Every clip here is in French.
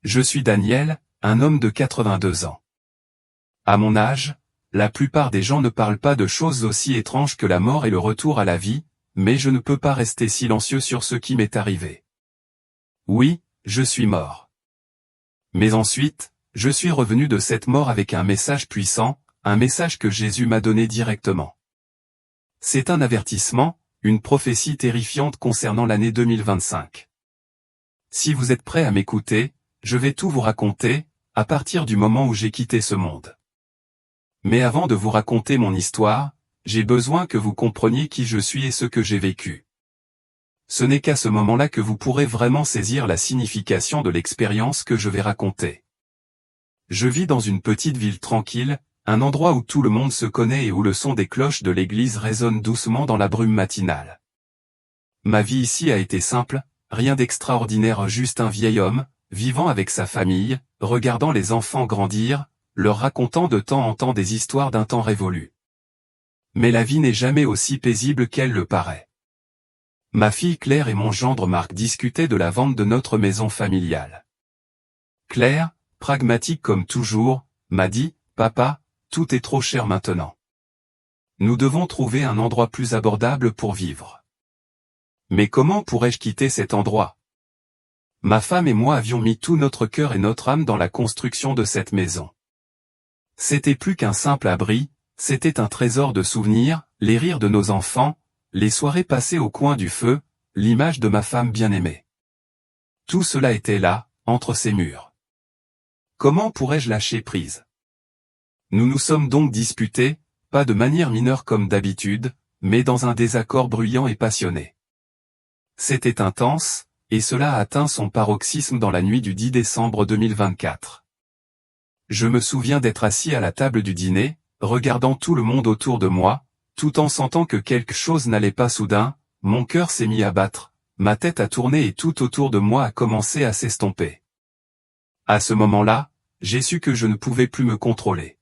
Je suis Daniel, un homme de 82 ans. À mon âge, la plupart des gens ne parlent pas de choses aussi étranges que la mort et le retour à la vie, mais je ne peux pas rester silencieux sur ce qui m'est arrivé. Oui, je suis mort. Mais ensuite, je suis revenu de cette mort avec un message puissant, un message que Jésus m'a donné directement. C'est un avertissement, une prophétie terrifiante concernant l'année 2025. Si vous êtes prêts à m'écouter, je vais tout vous raconter, à partir du moment où j'ai quitté ce monde. Mais avant de vous raconter mon histoire, j'ai besoin que vous compreniez qui je suis et ce que j'ai vécu. Ce n'est qu'à ce moment-là que vous pourrez vraiment saisir la signification de l'expérience que je vais raconter. Je vis dans une petite ville tranquille, un endroit où tout le monde se connaît et où le son des cloches de l'église résonne doucement dans la brume matinale. Ma vie ici a été simple, rien d'extraordinaire, juste un vieil homme, vivant avec sa famille, regardant les enfants grandir, leur racontant de temps en temps des histoires d'un temps révolu. Mais la vie n'est jamais aussi paisible qu'elle le paraît. Ma fille Claire et mon gendre Marc discutaient de la vente de notre maison familiale. Claire, pragmatique comme toujours, m'a dit, « Papa, tout est trop cher maintenant. Nous devons trouver un endroit plus abordable pour vivre. » Mais comment pourrais-je quitter cet endroit? Ma femme et moi avions mis tout notre cœur et notre âme dans la construction de cette maison. C'était plus qu'un simple abri, c'était un trésor de souvenirs, les rires de nos enfants, les soirées passées au coin du feu, l'image de ma femme bien-aimée. Tout cela était là, entre ces murs. Comment pourrais-je lâcher prise? Nous nous sommes donc disputés, pas de manière mineure comme d'habitude, mais dans un désaccord bruyant et passionné. C'était intense, et cela a atteint son paroxysme dans la nuit du 10 décembre 2024. Je me souviens d'être assis à la table du dîner, regardant tout le monde autour de moi, tout en sentant que quelque chose n'allait pas soudain, mon cœur s'est mis à battre, ma tête a tourné et tout autour de moi a commencé à s'estomper. À ce moment-là, j'ai su que je ne pouvais plus me contrôler.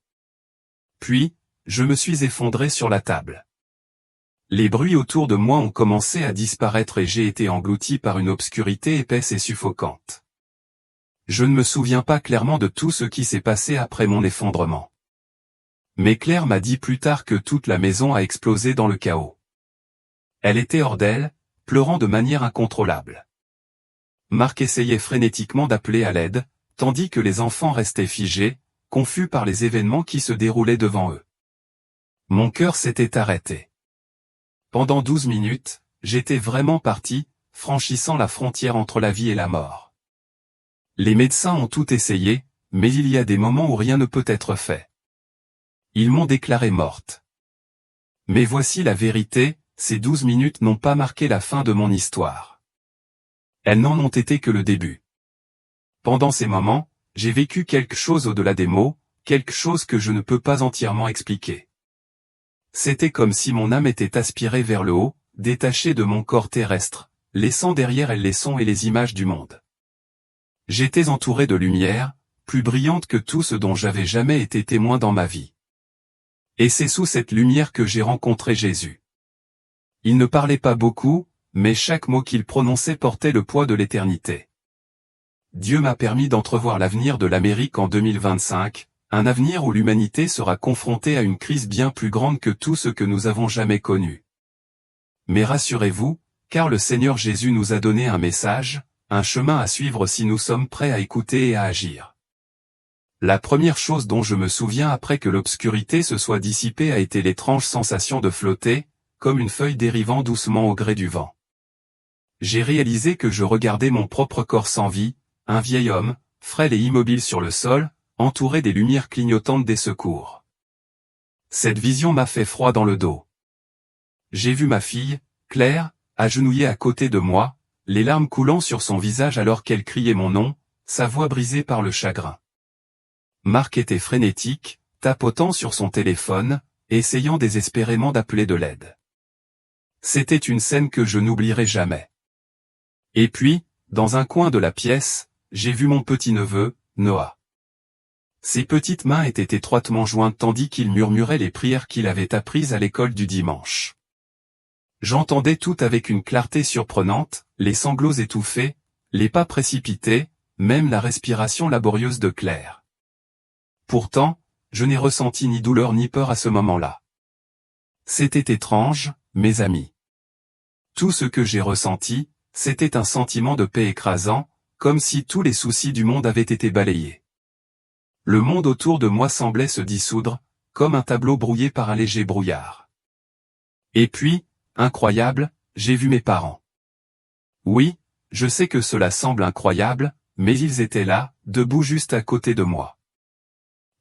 Puis, je me suis effondré sur la table. Les bruits autour de moi ont commencé à disparaître et j'ai été englouti par une obscurité épaisse et suffocante. Je ne me souviens pas clairement de tout ce qui s'est passé après mon effondrement. Mais Claire m'a dit plus tard que toute la maison a explosé dans le chaos. Elle était hors d'elle, pleurant de manière incontrôlable. Marc essayait frénétiquement d'appeler à l'aide, tandis que les enfants restaient figés, confus par les événements qui se déroulaient devant eux. Mon cœur s'était arrêté. Pendant 12 minutes, j'étais vraiment parti, franchissant la frontière entre la vie et la mort. Les médecins ont tout essayé, mais il y a des moments où rien ne peut être fait. Ils m'ont déclarée morte. Mais voici la vérité, ces 12 minutes n'ont pas marqué la fin de mon histoire. Elles n'en ont été que le début. Pendant ces moments, j'ai vécu quelque chose au-delà des mots, quelque chose que je ne peux pas entièrement expliquer. C'était comme si mon âme était aspirée vers le haut, détachée de mon corps terrestre, laissant derrière elle les sons et les images du monde. J'étais entouré de lumière, plus brillante que tout ce dont j'avais jamais été témoin dans ma vie. Et c'est sous cette lumière que j'ai rencontré Jésus. Il ne parlait pas beaucoup, mais chaque mot qu'il prononçait portait le poids de l'éternité. Dieu m'a permis d'entrevoir l'avenir de l'Amérique en 2025, un avenir où l'humanité sera confrontée à une crise bien plus grande que tout ce que nous avons jamais connu. Mais rassurez-vous, car le Seigneur Jésus nous a donné un message, un chemin à suivre si nous sommes prêts à écouter et à agir. La première chose dont je me souviens après que l'obscurité se soit dissipée a été l'étrange sensation de flotter, comme une feuille dérivant doucement au gré du vent. J'ai réalisé que je regardais mon propre corps sans vie, un vieil homme, frêle et immobile sur le sol, entouré des lumières clignotantes des secours. Cette vision m'a fait froid dans le dos. J'ai vu ma fille, Claire, agenouillée à côté de moi, les larmes coulant sur son visage alors qu'elle criait mon nom, sa voix brisée par le chagrin. Marc était frénétique, tapotant sur son téléphone, essayant désespérément d'appeler de l'aide. C'était une scène que je n'oublierai jamais. Et puis, dans un coin de la pièce, j'ai vu mon petit-neveu, Noah. Ses petites mains étaient étroitement jointes tandis qu'il murmurait les prières qu'il avait apprises à l'école du dimanche. J'entendais tout avec une clarté surprenante, les sanglots étouffés, les pas précipités, même la respiration laborieuse de Claire. Pourtant, je n'ai ressenti ni douleur ni peur à ce moment-là. C'était étrange, mes amis. Tout ce que j'ai ressenti, c'était un sentiment de paix écrasant, comme si tous les soucis du monde avaient été balayés. Le monde autour de moi semblait se dissoudre, comme un tableau brouillé par un léger brouillard. Et puis, incroyable, j'ai vu mes parents. Oui, je sais que cela semble incroyable, mais ils étaient là, debout juste à côté de moi.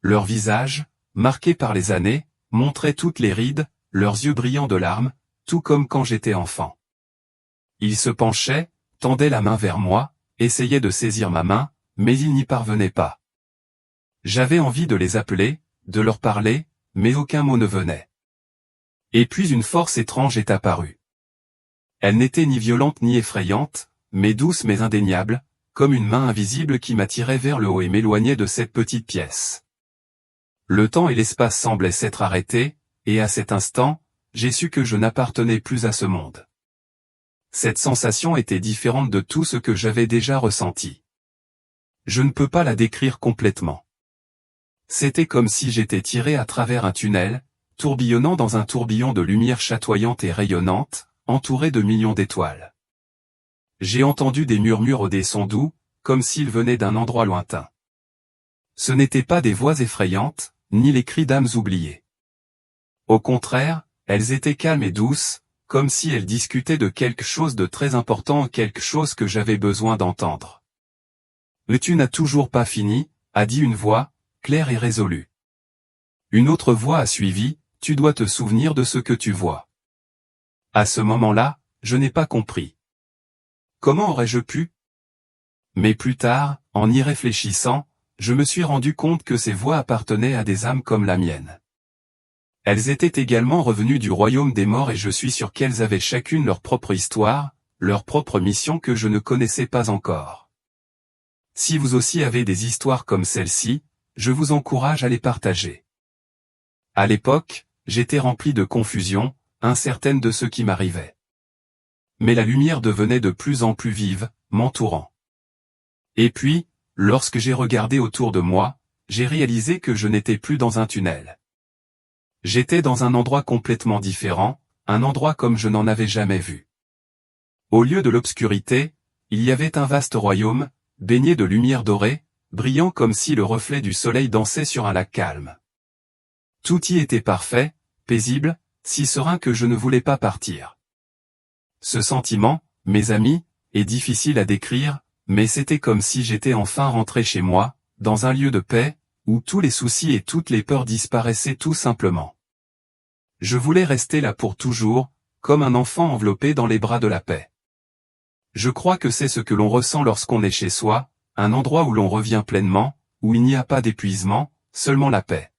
Leurs visages, marqués par les années, montraient toutes les rides, leurs yeux brillants de larmes, tout comme quand j'étais enfant. Ils se penchaient, tendaient la main vers moi, essayaient de saisir ma main, mais ils n'y parvenaient pas. J'avais envie de les appeler, de leur parler, mais aucun mot ne venait. Et puis une force étrange est apparue. Elle n'était ni violente ni effrayante, mais douce mais indéniable, comme une main invisible qui m'attirait vers le haut et m'éloignait de cette petite pièce. Le temps et l'espace semblaient s'être arrêtés, et à cet instant, j'ai su que je n'appartenais plus à ce monde. Cette sensation était différente de tout ce que j'avais déjà ressenti. Je ne peux pas la décrire complètement. C'était comme si j'étais tiré à travers un tunnel, tourbillonnant dans un tourbillon de lumière chatoyante et rayonnante, entouré de millions d'étoiles. J'ai entendu des murmures ou des sons doux, comme s'ils venaient d'un endroit lointain. Ce n'étaient pas des voix effrayantes, ni les cris d'âmes oubliées. Au contraire, elles étaient calmes et douces, comme si elles discutaient de quelque chose de très important, quelque chose que j'avais besoin d'entendre. « Mais tu n'as toujours pas fini », a dit une voix, claire et résolue. Une autre voix a suivi, « Tu dois te souvenir de ce que tu vois ». À ce moment-là, je n'ai pas compris. Comment aurais-je pu? Mais plus tard, en y réfléchissant, je me suis rendu compte que ces voix appartenaient à des âmes comme la mienne. Elles étaient également revenues du royaume des morts et je suis sûr qu'elles avaient chacune leur propre histoire, leur propre mission que je ne connaissais pas encore. Si vous aussi avez des histoires comme celle-ci, je vous encourage à les partager. À l'époque, j'étais rempli de confusion, incertaine de ce qui m'arrivait. Mais la lumière devenait de plus en plus vive, m'entourant. Et puis, lorsque j'ai regardé autour de moi, j'ai réalisé que je n'étais plus dans un tunnel. J'étais dans un endroit complètement différent, un endroit comme je n'en avais jamais vu. Au lieu de l'obscurité, il y avait un vaste royaume, baigné de lumière dorée, brillant comme si le reflet du soleil dansait sur un lac calme. Tout y était parfait, paisible, si serein que je ne voulais pas partir. Ce sentiment, mes amis, est difficile à décrire, mais c'était comme si j'étais enfin rentré chez moi, dans un lieu de paix, où tous les soucis et toutes les peurs disparaissaient tout simplement. Je voulais rester là pour toujours, comme un enfant enveloppé dans les bras de la paix. Je crois que c'est ce que l'on ressent lorsqu'on est chez soi, un endroit où l'on revient pleinement, où il n'y a pas d'épuisement, seulement la paix.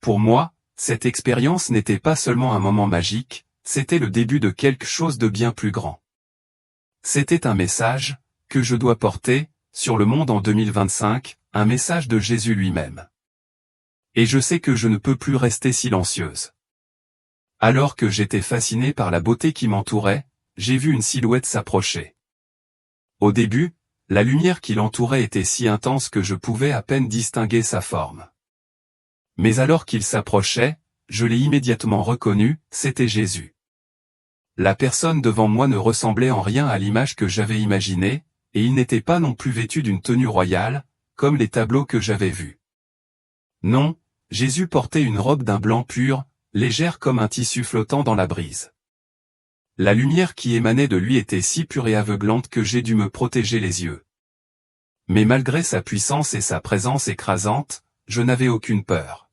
Pour moi, cette expérience n'était pas seulement un moment magique, c'était le début de quelque chose de bien plus grand. C'était un message, que je dois porter, sur le monde en 2025, un message de Jésus lui-même. Et je sais que je ne peux plus rester silencieuse. Alors que j'étais fasciné par la beauté qui m'entourait, j'ai vu une silhouette s'approcher. Au début, la lumière qui l'entourait était si intense que je pouvais à peine distinguer sa forme. Mais alors qu'il s'approchait, je l'ai immédiatement reconnu, c'était Jésus. La personne devant moi ne ressemblait en rien à l'image que j'avais imaginée, et il n'était pas non plus vêtu d'une tenue royale, comme les tableaux que j'avais vus. Non, Jésus portait une robe d'un blanc pur, légère comme un tissu flottant dans la brise. La lumière qui émanait de lui était si pure et aveuglante que j'ai dû me protéger les yeux. Mais malgré sa puissance et sa présence écrasante, je n'avais aucune peur.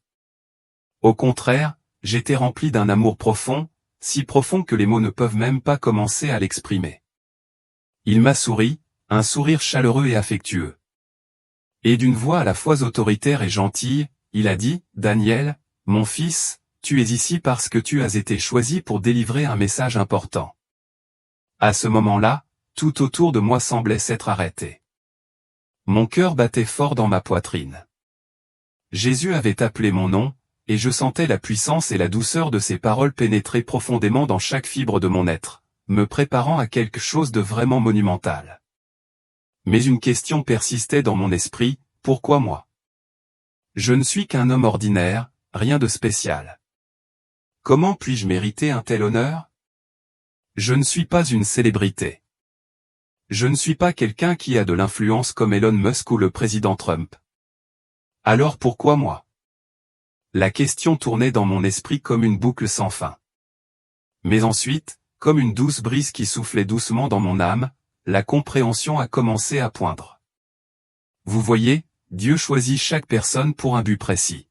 Au contraire, j'étais rempli d'un amour profond, si profond que les mots ne peuvent même pas commencer à l'exprimer. Il m'a souri, un sourire chaleureux et affectueux. Et d'une voix à la fois autoritaire et gentille, il a dit, « Daniel, mon fils, tu es ici parce que tu as été choisi pour délivrer un message important. » À ce moment-là, tout autour de moi semblait s'être arrêté. Mon cœur battait fort dans ma poitrine. Jésus avait appelé mon nom, et je sentais la puissance et la douceur de ses paroles pénétrer profondément dans chaque fibre de mon être, me préparant à quelque chose de vraiment monumental. Mais une question persistait dans mon esprit, pourquoi moi? Je ne suis qu'un homme ordinaire, rien de spécial. Comment puis-je mériter un tel honneur? Je ne suis pas une célébrité. Je ne suis pas quelqu'un qui a de l'influence comme Elon Musk ou le président Trump. Alors pourquoi moi? La question tournait dans mon esprit comme une boucle sans fin. Mais ensuite, comme une douce brise qui soufflait doucement dans mon âme, la compréhension a commencé à poindre. Vous voyez, Dieu choisit chaque personne pour un but précis.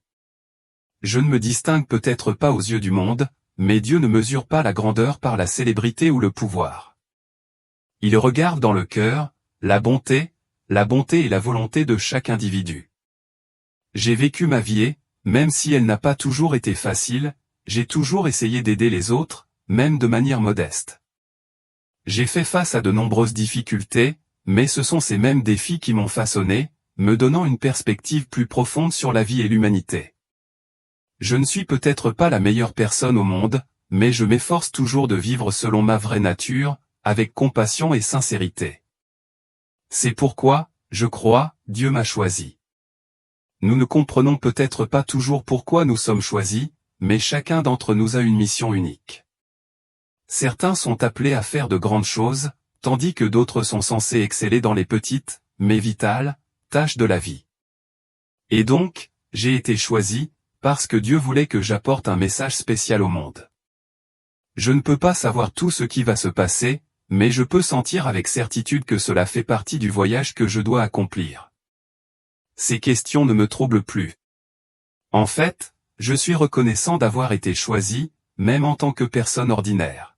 Je ne me distingue peut-être pas aux yeux du monde, mais Dieu ne mesure pas la grandeur par la célébrité ou le pouvoir. Il regarde dans le cœur, la bonté et la volonté de chaque individu. J'ai vécu ma vie et, même si elle n'a pas toujours été facile, j'ai toujours essayé d'aider les autres, même de manière modeste. J'ai fait face à de nombreuses difficultés, mais ce sont ces mêmes défis qui m'ont façonné, me donnant une perspective plus profonde sur la vie et l'humanité. Je ne suis peut-être pas la meilleure personne au monde, mais je m'efforce toujours de vivre selon ma vraie nature, avec compassion et sincérité. C'est pourquoi, je crois, Dieu m'a choisi. Nous ne comprenons peut-être pas toujours pourquoi nous sommes choisis, mais chacun d'entre nous a une mission unique. Certains sont appelés à faire de grandes choses, tandis que d'autres sont censés exceller dans les petites, mais vitales, tâches de la vie. Et donc, j'ai été choisi, parce que Dieu voulait que j'apporte un message spécial au monde. Je ne peux pas savoir tout ce qui va se passer, mais je peux sentir avec certitude que cela fait partie du voyage que je dois accomplir. Ces questions ne me troublent plus. En fait, je suis reconnaissant d'avoir été choisi, même en tant que personne ordinaire.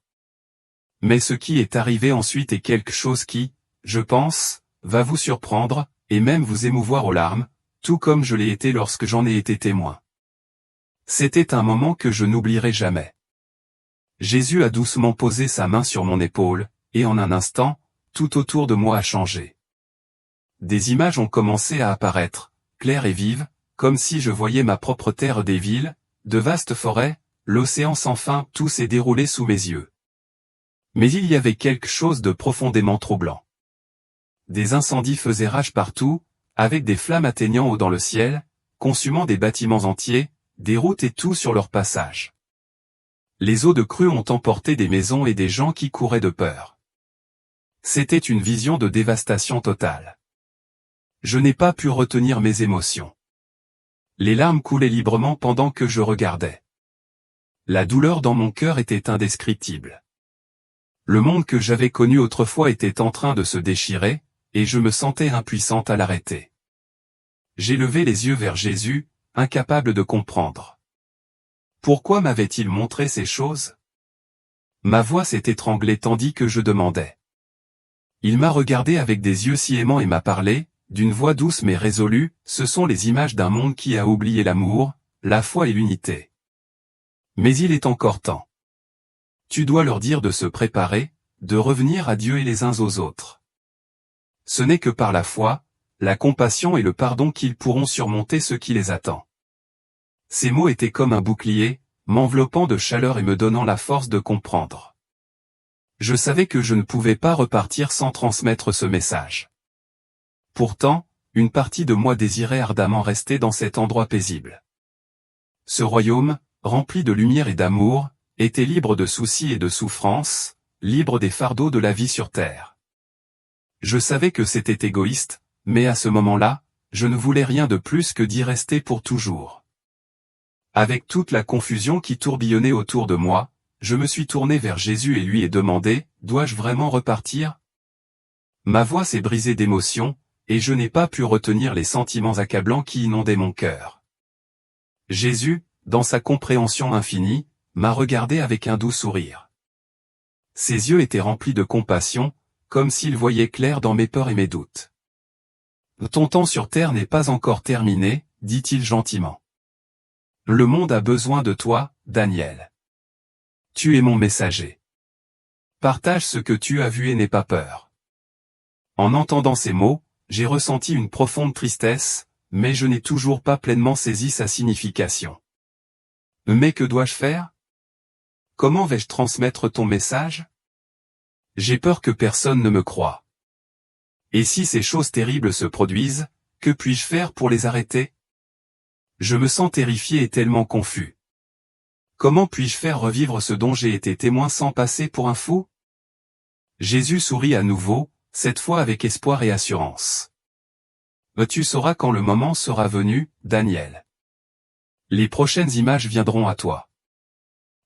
Mais ce qui est arrivé ensuite est quelque chose qui, je pense, va vous surprendre, et même vous émouvoir aux larmes, tout comme je l'ai été lorsque j'en ai été témoin. C'était un moment que je n'oublierai jamais. Jésus a doucement posé sa main sur mon épaule, et en un instant, tout autour de moi a changé. Des images ont commencé à apparaître, claires et vives, comme si je voyais ma propre terre, des villes, de vastes forêts, l'océan sans fin, tout s'est déroulé sous mes yeux. Mais il y avait quelque chose de profondément troublant. Des incendies faisaient rage partout, avec des flammes atteignant haut dans le ciel, consumant des bâtiments entiers, des routes et tout sur leur passage. Les eaux de crue ont emporté des maisons et des gens qui couraient de peur. C'était une vision de dévastation totale. Je n'ai pas pu retenir mes émotions. Les larmes coulaient librement pendant que je regardais. La douleur dans mon cœur était indescriptible. Le monde que j'avais connu autrefois était en train de se déchirer, et je me sentais impuissante à l'arrêter. J'ai levé les yeux vers Jésus, incapable de comprendre. Pourquoi m'avait-il montré ces choses? Ma voix s'est étranglée tandis que je demandais. Il m'a regardé avec des yeux si aimants et m'a parlé, d'une voix douce mais résolue, ce sont les images d'un monde qui a oublié l'amour, la foi et l'unité. Mais il est encore temps. Tu dois leur dire de se préparer, de revenir à Dieu et les uns aux autres. Ce n'est que par la foi, la compassion et le pardon qu'ils pourront surmonter ce qui les attend. Ces mots étaient comme un bouclier, m'enveloppant de chaleur et me donnant la force de comprendre. Je savais que je ne pouvais pas repartir sans transmettre ce message. Pourtant, une partie de moi désirait ardemment rester dans cet endroit paisible. Ce royaume, rempli de lumière et d'amour, était libre de soucis et de souffrances, libre des fardeaux de la vie sur terre. Je savais que c'était égoïste, mais à ce moment-là, je ne voulais rien de plus que d'y rester pour toujours. Avec toute la confusion qui tourbillonnait autour de moi, je me suis tourné vers Jésus et lui ai demandé, « Dois-je vraiment repartir ?» Ma voix s'est brisée d'émotion, et je n'ai pas pu retenir les sentiments accablants qui inondaient mon cœur. Jésus, dans sa compréhension infinie, m'a regardé avec un doux sourire. Ses yeux étaient remplis de compassion, comme s'il voyait clair dans mes peurs et mes doutes. « Ton temps sur terre n'est pas encore terminé, dit-il gentiment. Le monde a besoin de toi, Daniel. Tu es mon messager. Partage ce que tu as vu et n'aie pas peur. » En entendant ces mots, j'ai ressenti une profonde tristesse, mais je n'ai toujours pas pleinement saisi sa signification. Mais que dois-je faire? Comment vais-je transmettre ton message? J'ai peur que personne ne me croie. Et si ces choses terribles se produisent, que puis-je faire pour les arrêter? Je me sens terrifié et tellement confus. Comment puis-je faire revivre ce dont j'ai été témoin sans passer pour un fou? Jésus sourit à nouveau, cette fois avec espoir et assurance. Tu sauras quand le moment sera venu, Daniel. Les prochaines images viendront à toi.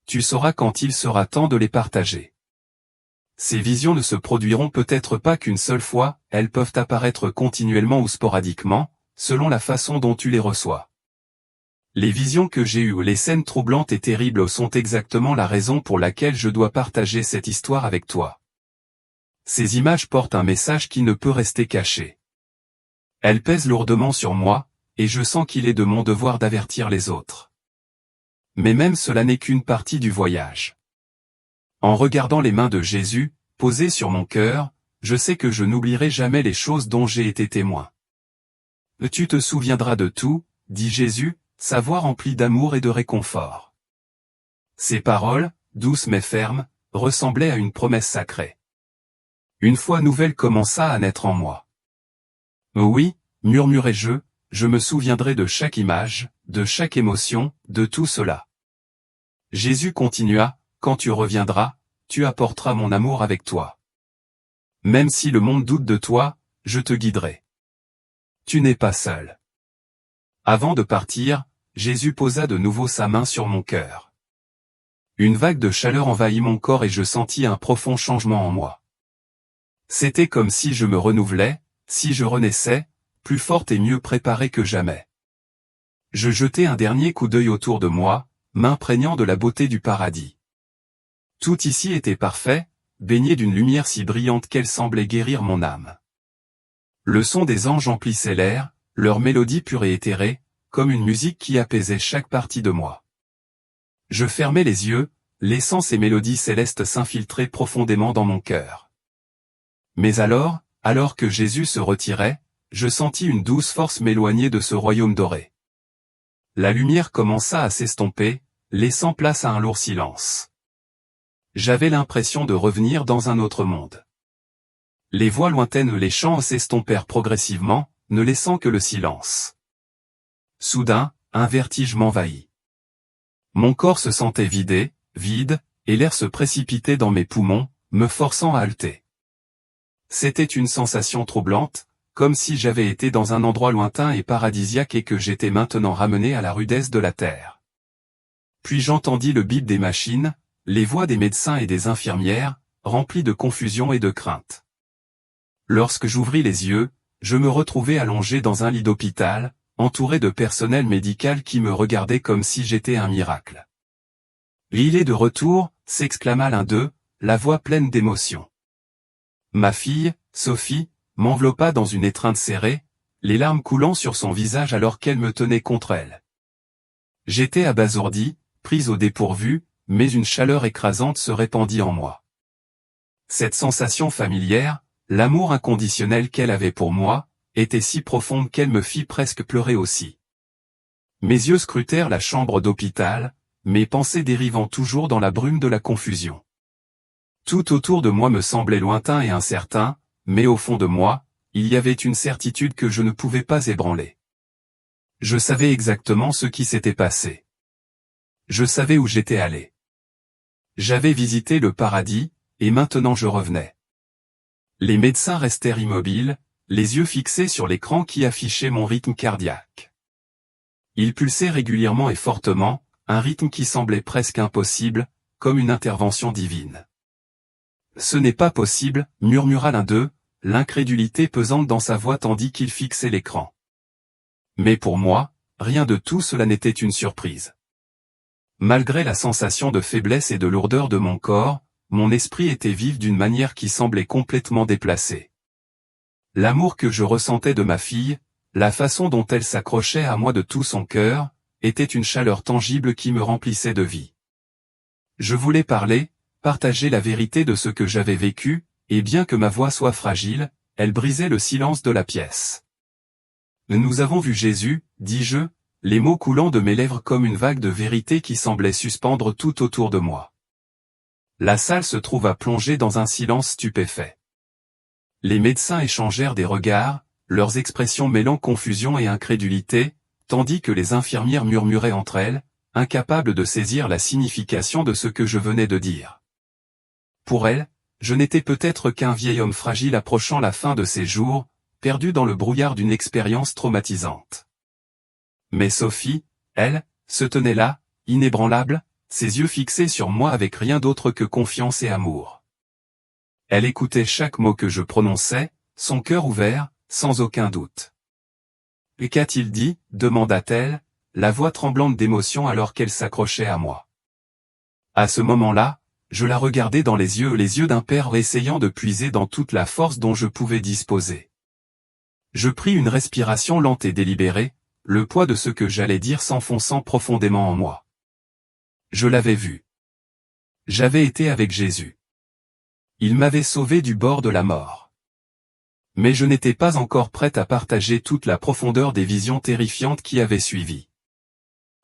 Tu sauras quand il sera temps de les partager. Ces visions ne se produiront peut-être pas qu'une seule fois, elles peuvent apparaître continuellement ou sporadiquement, selon la façon dont tu les reçois. Les visions que j'ai eues, les scènes troublantes et terribles sont exactement la raison pour laquelle je dois partager cette histoire avec toi. Ces images portent un message qui ne peut rester caché. Elles pèsent lourdement sur moi, et je sens qu'il est de mon devoir d'avertir les autres. Mais même cela n'est qu'une partie du voyage. En regardant les mains de Jésus, posées sur mon cœur, je sais que je n'oublierai jamais les choses dont j'ai été témoin. Tu te souviendras de tout, dit Jésus, sa voix remplie d'amour et de réconfort. Ces paroles, douces mais fermes, ressemblaient à une promesse sacrée. Une foi nouvelle commença à naître en moi. Oui, murmurai-je, je me souviendrai de chaque image, de chaque émotion, de tout cela. Jésus continua, quand tu reviendras, tu apporteras mon amour avec toi. Même si le monde doute de toi, je te guiderai. Tu n'es pas seul. Avant de partir, Jésus posa de nouveau sa main sur mon cœur. Une vague de chaleur envahit mon corps et je sentis un profond changement en moi. C'était comme si je me renouvelais, si je renaissais, plus forte et mieux préparée que jamais. Je jetai un dernier coup d'œil autour de moi, m'imprégnant de la beauté du paradis. Tout ici était parfait, baigné d'une lumière si brillante qu'elle semblait guérir mon âme. Le son des anges emplissait l'air, leur mélodie pure et éthérée, comme une musique qui apaisait chaque partie de moi. Je fermai les yeux, laissant ces mélodies célestes s'infiltrer profondément dans mon cœur. Mais alors que Jésus se retirait, je sentis une douce force m'éloigner de ce royaume doré. La lumière commença à s'estomper, laissant place à un lourd silence. J'avais l'impression de revenir dans un autre monde. Les voix lointaines, les chants s'estompèrent progressivement, ne laissant que le silence. Soudain, un vertige m'envahit. Mon corps se sentait vide, et l'air se précipitait dans mes poumons, me forçant à halter. C'était une sensation troublante, comme si j'avais été dans un endroit lointain et paradisiaque et que j'étais maintenant ramené à la rudesse de la terre. Puis j'entendis le bip des machines, les voix des médecins et des infirmières, remplies de confusion et de crainte. Lorsque j'ouvris les yeux, je me retrouvai allongé dans un lit d'hôpital, entouré de personnel médical qui me regardait comme si j'étais un miracle. « Il est de retour !» s'exclama l'un d'eux, la voix pleine d'émotion. Ma fille, Sophie, m'enveloppa dans une étreinte serrée, les larmes coulant sur son visage alors qu'elle me tenait contre elle. J'étais abasourdi, pris au dépourvu, mais une chaleur écrasante se répandit en moi. Cette sensation familière, l'amour inconditionnel qu'elle avait pour moi, était si profonde qu'elle me fit presque pleurer aussi. Mes yeux scrutèrent la chambre d'hôpital, mes pensées dérivant toujours dans la brume de la confusion. Tout autour de moi me semblait lointain et incertain, mais au fond de moi, il y avait une certitude que je ne pouvais pas ébranler. Je savais exactement ce qui s'était passé. Je savais où j'étais allé. J'avais visité le paradis, et maintenant je revenais. Les médecins restèrent immobiles, les yeux fixés sur l'écran qui affichait mon rythme cardiaque. Il pulsait régulièrement et fortement, un rythme qui semblait presque impossible, comme une intervention divine. « Ce n'est pas possible », murmura l'un d'eux, l'incrédulité pesante dans sa voix tandis qu'il fixait l'écran. Mais pour moi, rien de tout cela n'était une surprise. Malgré la sensation de faiblesse et de lourdeur de mon corps, mon esprit était vif d'une manière qui semblait complètement déplacée. L'amour que je ressentais de ma fille, la façon dont elle s'accrochait à moi de tout son cœur, était une chaleur tangible qui me remplissait de vie. Je voulais parler, partager la vérité de ce que j'avais vécu, et bien que ma voix soit fragile, elle brisait le silence de la pièce. « Nous avons vu Jésus », dis-je, les mots coulant de mes lèvres comme une vague de vérité qui semblait suspendre tout autour de moi. La salle se trouva plongée dans un silence stupéfait. Les médecins échangèrent des regards, leurs expressions mêlant confusion et incrédulité, tandis que les infirmières murmuraient entre elles, incapables de saisir la signification de ce que je venais de dire. Pour elles, je n'étais peut-être qu'un vieil homme fragile approchant la fin de ses jours, perdu dans le brouillard d'une expérience traumatisante. Mais Sophie, elle, se tenait là, inébranlable, ses yeux fixés sur moi avec rien d'autre que confiance et amour. Elle écoutait chaque mot que je prononçais, son cœur ouvert, sans aucun doute. « Et qu'a-t-il dit » demanda-t-elle, la voix tremblante d'émotion alors qu'elle s'accrochait à moi. À ce moment-là, je la regardais dans les yeux d'un père essayant de puiser dans toute la force dont je pouvais disposer. Je pris une respiration lente et délibérée, le poids de ce que j'allais dire s'enfonçant profondément en moi. Je l'avais vu. J'avais été avec Jésus. Il m'avait sauvé du bord de la mort. Mais je n'étais pas encore prête à partager toute la profondeur des visions terrifiantes qui avaient suivi.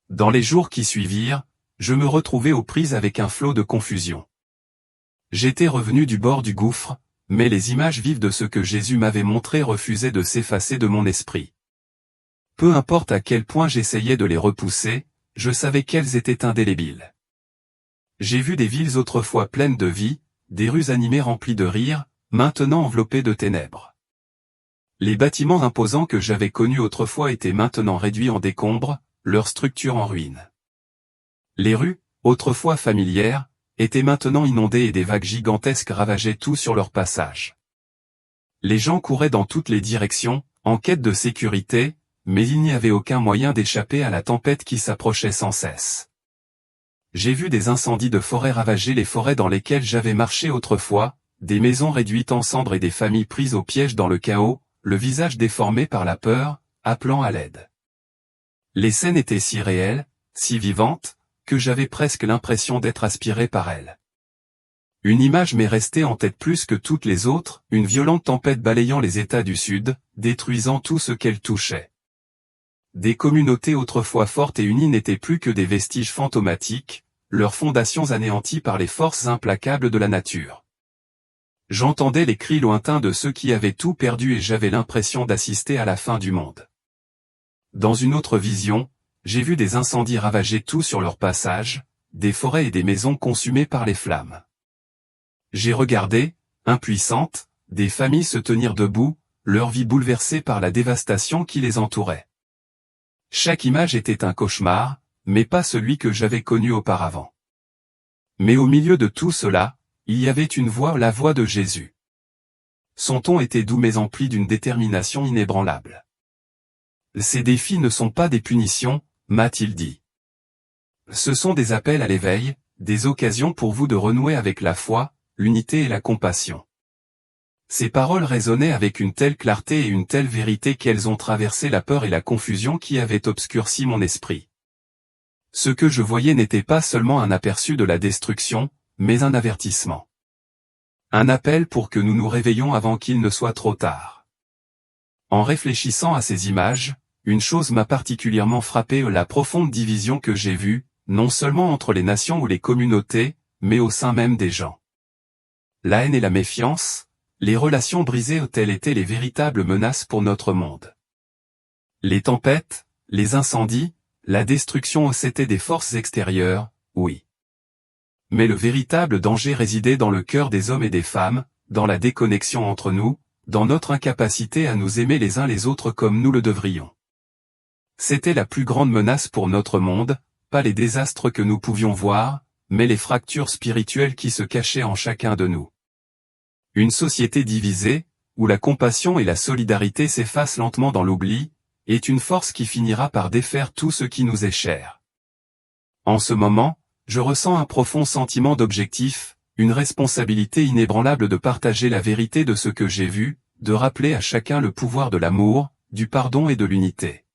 Dans les jours qui suivirent, je me retrouvais aux prises avec un flot de confusion. J'étais revenu du bord du gouffre, mais les images vives de ce que Jésus m'avait montré refusaient de s'effacer de mon esprit. Peu importe à quel point j'essayais de les repousser, je savais qu'elles étaient indélébiles. J'ai vu des villes autrefois pleines de vie, des rues animées remplies de rires, maintenant enveloppées de ténèbres. Les bâtiments imposants que j'avais connus autrefois étaient maintenant réduits en décombres, leur structure en ruine. Les rues, autrefois familières, étaient maintenant inondées et des vagues gigantesques ravageaient tout sur leur passage. Les gens couraient dans toutes les directions, en quête de sécurité, mais il n'y avait aucun moyen d'échapper à la tempête qui s'approchait sans cesse. J'ai vu des incendies de forêt ravager les forêts dans lesquelles j'avais marché autrefois, des maisons réduites en cendres et des familles prises au piège dans le chaos, le visage déformé par la peur, appelant à l'aide. Les scènes étaient si réelles, si vivantes, que j'avais presque l'impression d'être aspiré par elles. Une image m'est restée en tête plus que toutes les autres, une violente tempête balayant les États du Sud, détruisant tout ce qu'elle touchait. Des communautés autrefois fortes et unies n'étaient plus que des vestiges fantomatiques, leurs fondations anéanties par les forces implacables de la nature. J'entendais les cris lointains de ceux qui avaient tout perdu et j'avais l'impression d'assister à la fin du monde. Dans une autre vision, j'ai vu des incendies ravager tout sur leur passage, des forêts et des maisons consumées par les flammes. J'ai regardé, impuissante, des familles se tenir debout, leur vie bouleversée par la dévastation qui les entourait. Chaque image était un cauchemar, mais pas celui que j'avais connu auparavant. Mais au milieu de tout cela, il y avait une voix, la voix de Jésus. Son ton était doux mais empli d'une détermination inébranlable. Ces défis ne sont pas des punitions, m'a-t-il dit. Ce sont des appels à l'éveil, des occasions pour vous de renouer avec la foi, l'unité et la compassion. Ces paroles résonnaient avec une telle clarté et une telle vérité qu'elles ont traversé la peur et la confusion qui avaient obscurci mon esprit. Ce que je voyais n'était pas seulement un aperçu de la destruction, mais un avertissement. Un appel pour que nous nous réveillions avant qu'il ne soit trop tard. En réfléchissant à ces images, une chose m'a particulièrement frappé, la profonde division que j'ai vue, non seulement entre les nations ou les communautés, mais au sein même des gens. La haine et la méfiance, les relations brisées telles étaient les véritables menaces pour notre monde. Les tempêtes, les incendies, la destruction c'étaient des forces extérieures, oui. Mais le véritable danger résidait dans le cœur des hommes et des femmes, dans la déconnexion entre nous, dans notre incapacité à nous aimer les uns les autres comme nous le devrions. C'était la plus grande menace pour notre monde, pas les désastres que nous pouvions voir, mais les fractures spirituelles qui se cachaient en chacun de nous. Une société divisée, où la compassion et la solidarité s'effacent lentement dans l'oubli, est une force qui finira par défaire tout ce qui nous est cher. En ce moment, je ressens un profond sentiment d'objectif, une responsabilité inébranlable de partager la vérité de ce que j'ai vu, de rappeler à chacun le pouvoir de l'amour, du pardon et de l'unité.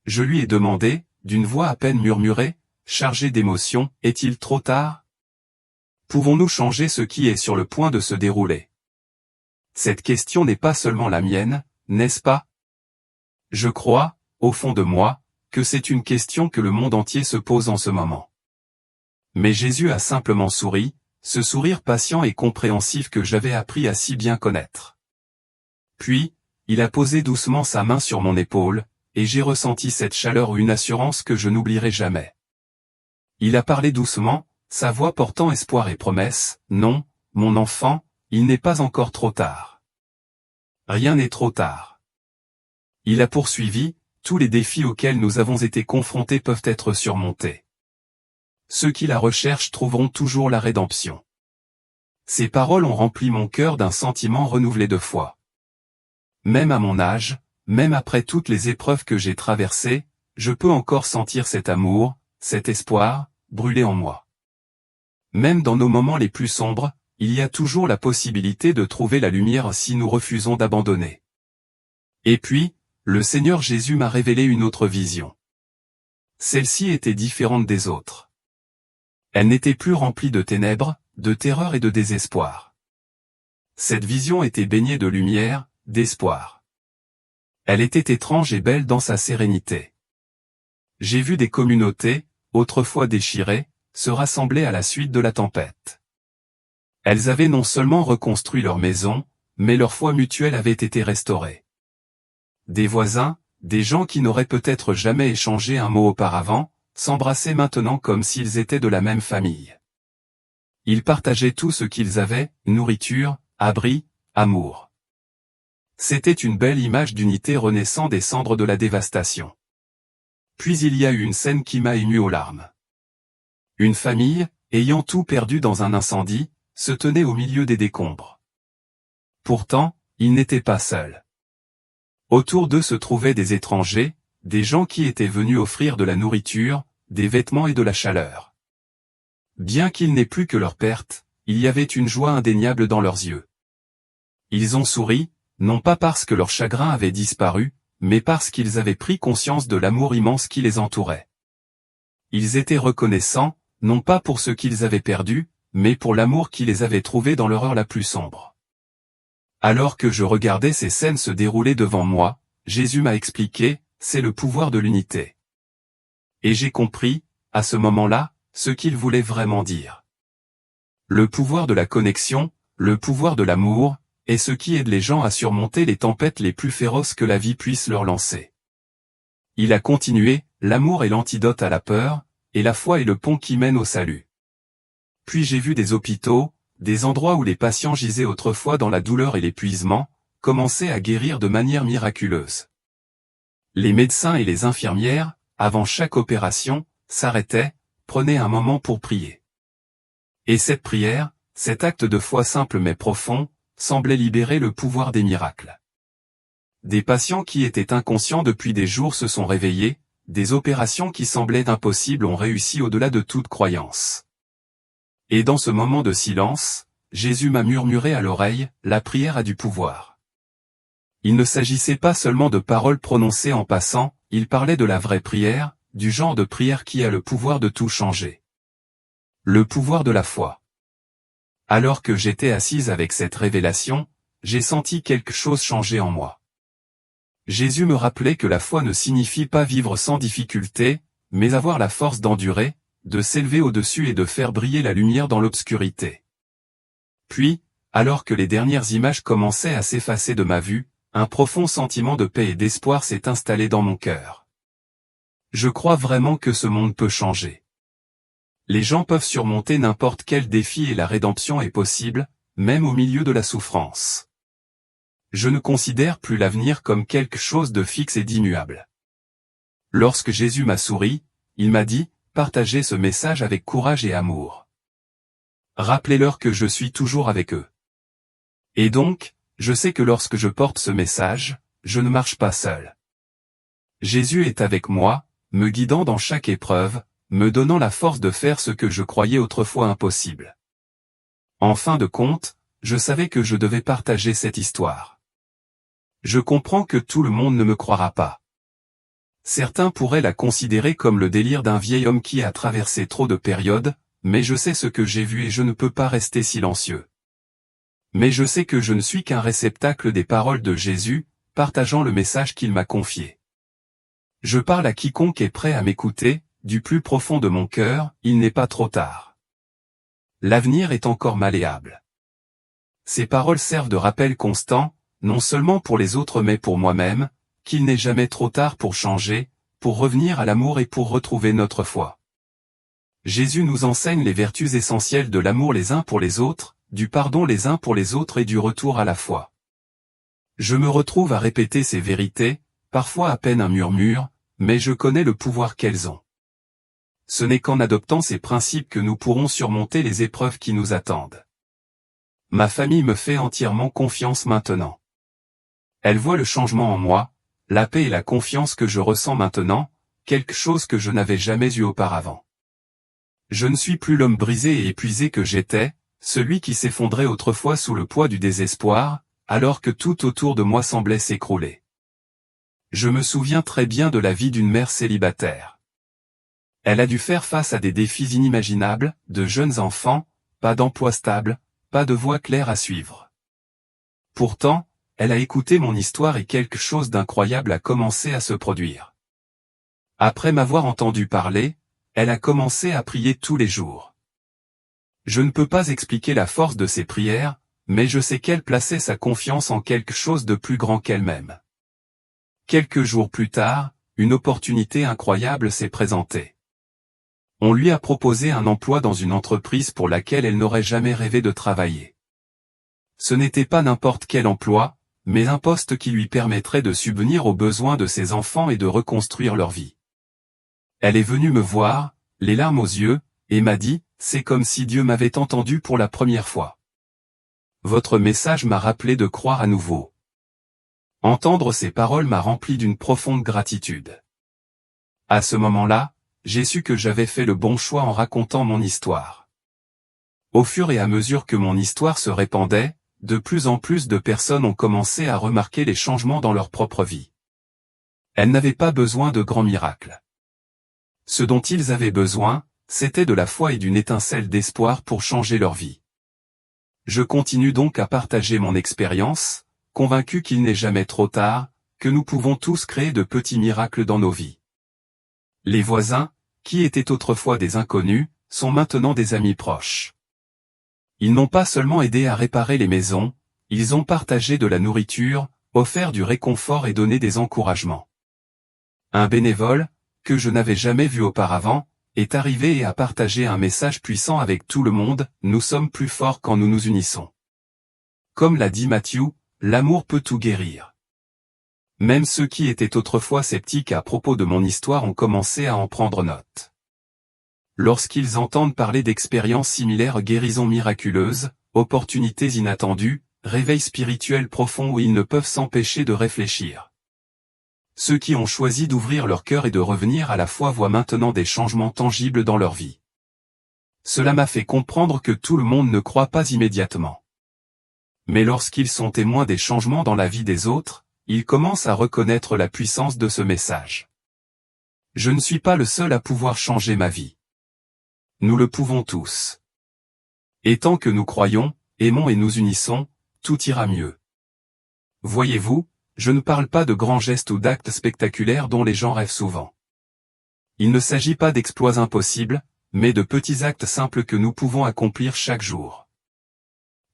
Je lui ai demandé, d'une voix à peine murmurée, chargée d'émotion, est-il trop tard ? Pouvons-nous changer ce qui est sur le point de se dérouler ? Cette question n'est pas seulement la mienne, n'est-ce pas ? Je crois, au fond de moi, que c'est une question que le monde entier se pose en ce moment. Mais Jésus a simplement souri, ce sourire patient et compréhensif que j'avais appris à si bien connaître. Puis, il a posé doucement sa main sur mon épaule, et j'ai ressenti cette chaleur ou une assurance que je n'oublierai jamais. Il a parlé doucement, sa voix portant espoir et promesse. Non, mon enfant, il n'est pas encore trop tard. Rien n'est trop tard. Il a poursuivi, tous les défis auxquels nous avons été confrontés peuvent être surmontés. Ceux qui la recherchent trouveront toujours la rédemption. Ces paroles ont rempli mon cœur d'un sentiment renouvelé de foi. Même à mon âge, même après toutes les épreuves que j'ai traversées, je peux encore sentir cet amour, cet espoir, brûler en moi. Même dans nos moments les plus sombres, il y a toujours la possibilité de trouver la lumière si nous refusons d'abandonner. Et puis, le Seigneur Jésus m'a révélé une autre vision. Celle-ci était différente des autres. Elle n'était plus remplie de ténèbres, de terreur et de désespoir. Cette vision était baignée de lumière, d'espoir. Elle était étrange et belle dans sa sérénité. J'ai vu des communautés, autrefois déchirées, se rassembler à la suite de la tempête. Elles avaient non seulement reconstruit leur maison, mais leur foi mutuelle avait été restaurée. Des voisins, des gens qui n'auraient peut-être jamais échangé un mot auparavant, s'embrassaient maintenant comme s'ils étaient de la même famille. Ils partageaient tout ce qu'ils avaient, nourriture, abri, amour. C'était une belle image d'unité renaissant des cendres de la dévastation. Puis il y a eu une scène qui m'a ému aux larmes. Une famille, ayant tout perdu dans un incendie, se tenait au milieu des décombres. Pourtant, ils n'étaient pas seuls. Autour d'eux se trouvaient des étrangers, des gens qui étaient venus offrir de la nourriture, des vêtements et de la chaleur. Bien qu'ils n'aient plus que leur perte, il y avait une joie indéniable dans leurs yeux. Ils ont souri, non pas parce que leur chagrin avait disparu, mais parce qu'ils avaient pris conscience de l'amour immense qui les entourait. Ils étaient reconnaissants, non pas pour ce qu'ils avaient perdu, mais pour l'amour qui les avait trouvés dans leur heure la plus sombre. Alors que je regardais ces scènes se dérouler devant moi, Jésus m'a expliqué, c'est le pouvoir de l'unité. Et j'ai compris, à ce moment-là, ce qu'il voulait vraiment dire. Le pouvoir de la connexion, le pouvoir de l'amour, est ce qui aide les gens à surmonter les tempêtes les plus féroces que la vie puisse leur lancer. Il a continué, l'amour est l'antidote à la peur, et la foi est le pont qui mène au salut. Puis j'ai vu des hôpitaux, des endroits où les patients gisaient autrefois dans la douleur et l'épuisement, commencer à guérir de manière miraculeuse. Les médecins et les infirmières, avant chaque opération, s'arrêtaient, prenaient un moment pour prier. Et cette prière, cet acte de foi simple mais profond, semblait libérer le pouvoir des miracles. Des patients qui étaient inconscients depuis des jours se sont réveillés, des opérations qui semblaient impossibles ont réussi au-delà de toute croyance. Et dans ce moment de silence, Jésus m'a murmuré à l'oreille, la prière a du pouvoir. Il ne s'agissait pas seulement de paroles prononcées en passant, il parlait de la vraie prière, du genre de prière qui a le pouvoir de tout changer. Le pouvoir de la foi. Alors que j'étais assise avec cette révélation, j'ai senti quelque chose changer en moi. Jésus me rappelait que la foi ne signifie pas vivre sans difficulté, mais avoir la force d'endurer, de s'élever au-dessus et de faire briller la lumière dans l'obscurité. Puis, alors que les dernières images commençaient à s'effacer de ma vue, un profond sentiment de paix et d'espoir s'est installé dans mon cœur. Je crois vraiment que ce monde peut changer. Les gens peuvent surmonter n'importe quel défi et la rédemption est possible, même au milieu de la souffrance. Je ne considère plus l'avenir comme quelque chose de fixe et d'immuable. Lorsque Jésus m'a souri, il m'a dit, partagez ce message avec courage et amour. Rappelez-leur que je suis toujours avec eux. Et donc, je sais que lorsque je porte ce message, je ne marche pas seul. Jésus est avec moi, me guidant dans chaque épreuve, me donnant la force de faire ce que je croyais autrefois impossible. En fin de compte, je savais que je devais partager cette histoire. Je comprends que tout le monde ne me croira pas. Certains pourraient la considérer comme le délire d'un vieil homme qui a traversé trop de périodes, mais je sais ce que j'ai vu et je ne peux pas rester silencieux. Mais je sais que je ne suis qu'un réceptacle des paroles de Jésus, partageant le message qu'il m'a confié. Je parle à quiconque est prêt à m'écouter, du plus profond de mon cœur, il n'est pas trop tard. L'avenir est encore malléable. Ces paroles servent de rappel constant, non seulement pour les autres mais pour moi-même, qu'il n'est jamais trop tard pour changer, pour revenir à l'amour et pour retrouver notre foi. Jésus nous enseigne les vertus essentielles de l'amour les uns pour les autres, du pardon les uns pour les autres et du retour à la foi. Je me retrouve à répéter ces vérités, parfois à peine un murmure, mais je connais le pouvoir qu'elles ont. Ce n'est qu'en adoptant ces principes que nous pourrons surmonter les épreuves qui nous attendent. Ma famille me fait entièrement confiance maintenant. Elle voit le changement en moi, la paix et la confiance que je ressens maintenant, quelque chose que je n'avais jamais eu auparavant. Je ne suis plus l'homme brisé et épuisé que j'étais, celui qui s'effondrait autrefois sous le poids du désespoir, alors que tout autour de moi semblait s'écrouler. Je me souviens très bien de la vie d'une mère célibataire. Elle a dû faire face à des défis inimaginables, de jeunes enfants, pas d'emploi stable, pas de voie claire à suivre. Pourtant, elle a écouté mon histoire et quelque chose d'incroyable a commencé à se produire. Après m'avoir entendu parler, elle a commencé à prier tous les jours. Je ne peux pas expliquer la force de ses prières, mais je sais qu'elle plaçait sa confiance en quelque chose de plus grand qu'elle-même. Quelques jours plus tard, une opportunité incroyable s'est présentée. On lui a proposé un emploi dans une entreprise pour laquelle elle n'aurait jamais rêvé de travailler. Ce n'était pas n'importe quel emploi, mais un poste qui lui permettrait de subvenir aux besoins de ses enfants et de reconstruire leur vie. Elle est venue me voir, les larmes aux yeux, et m'a dit, « C'est comme si Dieu m'avait entendu pour la première fois. Votre message m'a rappelé de croire à nouveau. » Entendre ces paroles m'a rempli d'une profonde gratitude. À ce moment-là, j'ai su que j'avais fait le bon choix en racontant mon histoire. Au fur et à mesure que mon histoire se répandait, de plus en plus de personnes ont commencé à remarquer les changements dans leur propre vie. Elles n'avaient pas besoin de grands miracles. Ce dont ils avaient besoin, c'était de la foi et d'une étincelle d'espoir pour changer leur vie. Je continue donc à partager mon expérience, convaincu qu'il n'est jamais trop tard, que nous pouvons tous créer de petits miracles dans nos vies. Les voisins, qui étaient autrefois des inconnus, sont maintenant des amis proches. Ils n'ont pas seulement aidé à réparer les maisons, ils ont partagé de la nourriture, offert du réconfort et donné des encouragements. Un bénévole, que je n'avais jamais vu auparavant, est arrivé et a partagé un message puissant avec tout le monde, nous sommes plus forts quand nous nous unissons. Comme l'a dit Matthieu, l'amour peut tout guérir. Même ceux qui étaient autrefois sceptiques à propos de mon histoire ont commencé à en prendre note. Lorsqu'ils entendent parler d'expériences similaires, guérisons miraculeuses, opportunités inattendues, réveils spirituels profonds où ils ne peuvent s'empêcher de réfléchir. Ceux qui ont choisi d'ouvrir leur cœur et de revenir à la foi voient maintenant des changements tangibles dans leur vie. Cela m'a fait comprendre que tout le monde ne croit pas immédiatement. Mais lorsqu'ils sont témoins des changements dans la vie des autres, ils commencent à reconnaître la puissance de ce message. Je ne suis pas le seul à pouvoir changer ma vie. Nous le pouvons tous. Et tant que nous croyons, aimons et nous unissons, tout ira mieux. Voyez-vous, je ne parle pas de grands gestes ou d'actes spectaculaires dont les gens rêvent souvent. Il ne s'agit pas d'exploits impossibles, mais de petits actes simples que nous pouvons accomplir chaque jour.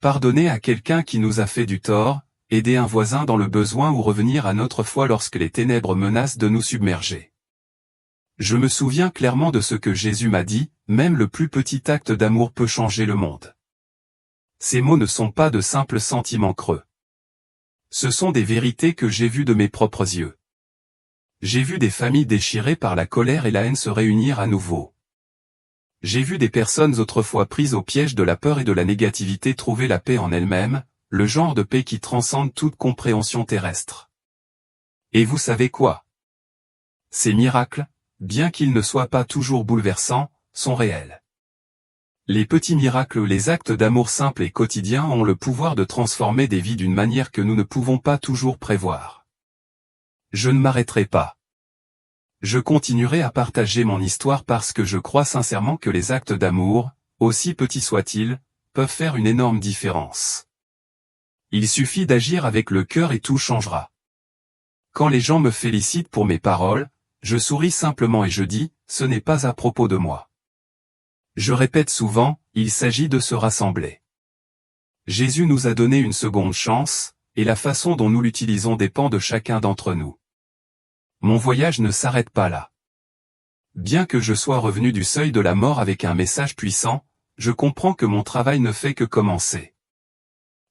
Pardonner à quelqu'un qui nous a fait du tort, aider un voisin dans le besoin ou revenir à notre foi lorsque les ténèbres menacent de nous submerger. Je me souviens clairement de ce que Jésus m'a dit, même le plus petit acte d'amour peut changer le monde. Ces mots ne sont pas de simples sentiments creux. Ce sont des vérités que j'ai vues de mes propres yeux. J'ai vu des familles déchirées par la colère et la haine se réunir à nouveau. J'ai vu des personnes autrefois prises au piège de la peur et de la négativité trouver la paix en elles-mêmes, le genre de paix qui transcende toute compréhension terrestre. Et vous savez quoi? Ces miracles, bien qu'ils ne soient pas toujours bouleversants, sont réels. Les petits miracles ou les actes d'amour simples et quotidiens ont le pouvoir de transformer des vies d'une manière que nous ne pouvons pas toujours prévoir. Je ne m'arrêterai pas. Je continuerai à partager mon histoire parce que je crois sincèrement que les actes d'amour, aussi petits soient-ils, peuvent faire une énorme différence. Il suffit d'agir avec le cœur et tout changera. Quand les gens me félicitent pour mes paroles, je souris simplement et je dis, ce n'est pas à propos de moi. Je répète souvent, il s'agit de se rassembler. Jésus nous a donné une seconde chance, et la façon dont nous l'utilisons dépend de chacun d'entre nous. Mon voyage ne s'arrête pas là. Bien que je sois revenu du seuil de la mort avec un message puissant, je comprends que mon travail ne fait que commencer.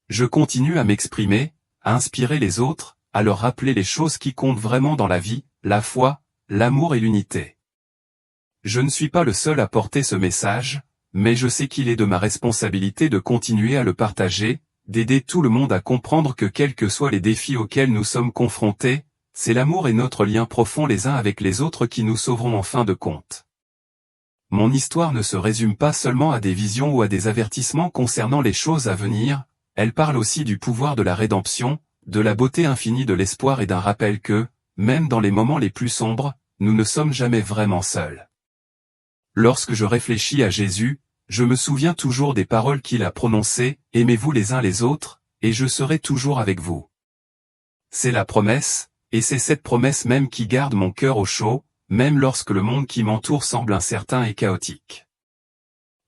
Je continue à m'exprimer, à inspirer les autres, à leur rappeler les choses qui comptent vraiment dans la vie, la foi, l'amour et l'unité. Je ne suis pas le seul à porter ce message, mais je sais qu'il est de ma responsabilité de continuer à le partager, d'aider tout le monde à comprendre que quels que soient les défis auxquels nous sommes confrontés, c'est l'amour et notre lien profond les uns avec les autres qui nous sauveront en fin de compte. Mon histoire ne se résume pas seulement à des visions ou à des avertissements concernant les choses à venir, elle parle aussi du pouvoir de la rédemption, de la beauté infinie de l'espoir et d'un rappel que, même dans les moments les plus sombres, nous ne sommes jamais vraiment seuls. Lorsque je réfléchis à Jésus, je me souviens toujours des paroles qu'il a prononcées, « Aimez-vous les uns les autres, et je serai toujours avec vous ». C'est la promesse, et c'est cette promesse même qui garde mon cœur au chaud, même lorsque le monde qui m'entoure semble incertain et chaotique.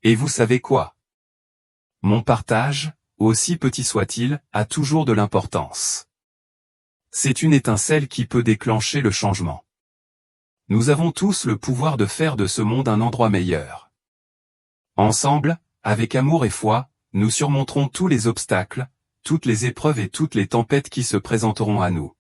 Et vous savez quoi? Mon partage, aussi petit soit-il, a toujours de l'importance. C'est une étincelle qui peut déclencher le changement. Nous avons tous le pouvoir de faire de ce monde un endroit meilleur. Ensemble, avec amour et foi, nous surmonterons tous les obstacles, toutes les épreuves et toutes les tempêtes qui se présenteront à nous.